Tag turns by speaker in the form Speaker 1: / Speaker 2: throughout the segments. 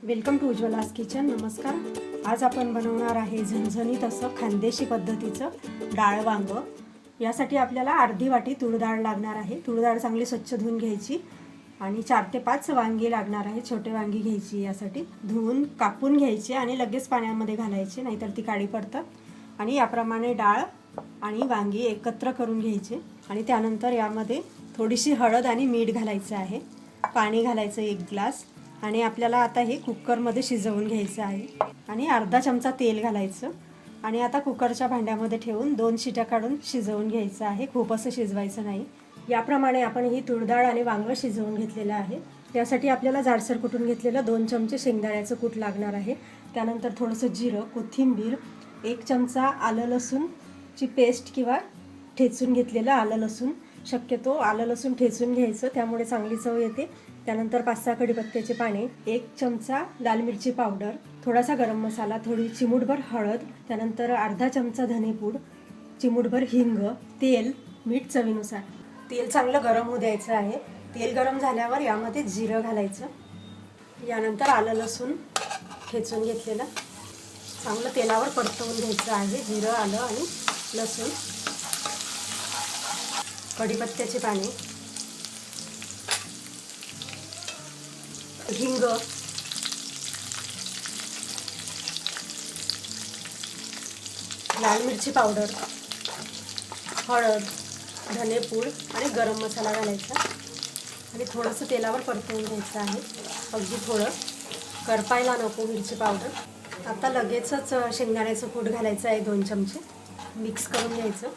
Speaker 1: Welcome to उज्ज्वलास kitchen. नमस्कार। आज आपण बनवणार आहे झणझणीत असं खानदेशी पद्धतीचं डाळ वांग। यासाठी आपल्याला अर्धी वाटी तूर डाळ लागणार आहे। तूर डाळ चांगली स्वच्छ धुवून घ्यायची आणि 4 ते 5 वांगी लागणार आहे। छोटे वांगी घ्यायची, यासाठी धुवून कापून घ्यायचे आणि लगेच पाण्यामध्ये घालायचे, नाहीतर ती काळी पडतात। आणि याप्रमाणे डाळ आणि वांगी एकत्र करून घ्यायचे आणि त्यानंतर यामध्ये थोडीशी हळद आणि मीठ घालायचं आहे। पाणी घालायचं 1 ग्लास आणि आपल्याला आता हे कुकरमध्ये शिजवून घ्यायचं आहे आणि अर्धा चमचा तेल घालायचं आणि आता कुकरच्या भांड्यामध्ये ठेवून 2 शिट्या काढून शिजवून घ्यायचं आहे। खूप असं शिजवायचं नाही। याप्रमाणे आपण ही तूर डाळ आणि वांग शिजवून घेतलेलं आहे। त्यासाठी आपल्याला जाडसर कुटून घेतलेलं 2 चमचे शेंगदाण्याचं कूट लागणार आहे। त्यानंतर थोडंसं जिरं, कोथिंबीर, 1 चमचा आलं लसूणची पेस्ट किंवा ठेचून घेतलेलं आलं लसूण, शक्यतो आलं लसूण ठेचून घ्यायचं, त्यामुळे चांगली चव येते। त्यानंतर 5-6 कढीपत्त्याचे पाने, 1 चमचा लाल मिरची पावडर, थोडासा गरम मसाला, थोडी चिमूटभर हळद, त्यानंतर अर्धा चमचा धनेपूड, चिमूटभर हिंग, तेल, मीठ चवीनुसार। तेल चांगलं गरम होऊ द्यायचं आहे। तेल गरम झाल्यावर यामध्ये जिरं घालायचं, यानंतर आलं लसूण ठेचून घेतलेलं चांगलं तेलावर परतवून घ्यायचं आहे। जिरं, आलं आणि लसूण, कढीपत्त्याचे पाने, हिंग, लाल मिरची पावडर, हळद, धनेपूड आणि गरम मसाला घालायचा आणि थोडंसं तेलावर परतवून घ्यायचं आहे। अगदी थोडं, करपायला नको मिरची पावडर। आता लगेचच शेंगदाण्याचं कूट घालायचं आहे 2 चमचे, मिक्स करून घ्यायचं।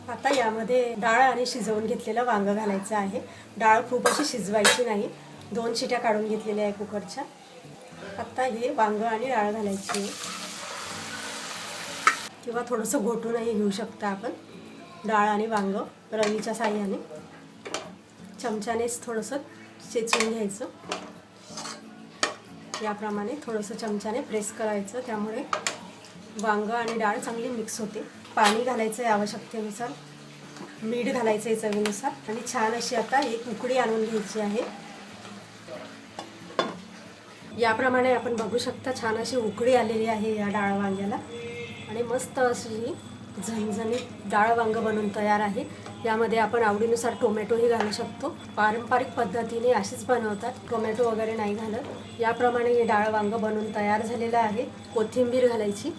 Speaker 1: आता यामध्ये डाळ आणि शिजवून घेतलेलं वांग घालायचं आहे। डाळ खूप अशी शिजवायची नाही, 2 शिट्या काढून घेतलेल्या आहे कुकरच्या। आता हे वांग आणि डाळ घालायची किंवा थोडंसं घोटूनही घेऊ शकता आपण। डाळ आणि वांग रवीच्या साहाय्याने चमच्यानेच थोडंसं चेचून घ्यायचं। याप्रमाणे थोडंसं चमच्याने प्रेस करायचं, त्यामुळे वांग आणि डाळ चांगली मिक्स होते। पाणी घालायचं आहे आवश्यकतेनुसार, मीठ घालायचं आहे चवीनुसार आणि छान अशी आता एक उकळी आणून घ्यायची आहे। याप्रमाणे आपण बघू शकता छान अशी उकळी आलेली आहे या डाळ वांग्याला आणि मस्त अशी झणझणीत डाळ वांग बनून तयार आहे। यामध्ये आपण आवडीनुसार टोमॅटोही घालू शकतो। पारंपरिक पद्धतीने अशीच बनवतात, टोमॅटो वगैरे नाही घालत। याप्रमाणे हे डाळ वांग बनून तयार झालेलं आहे। कोथिंबीर घालायची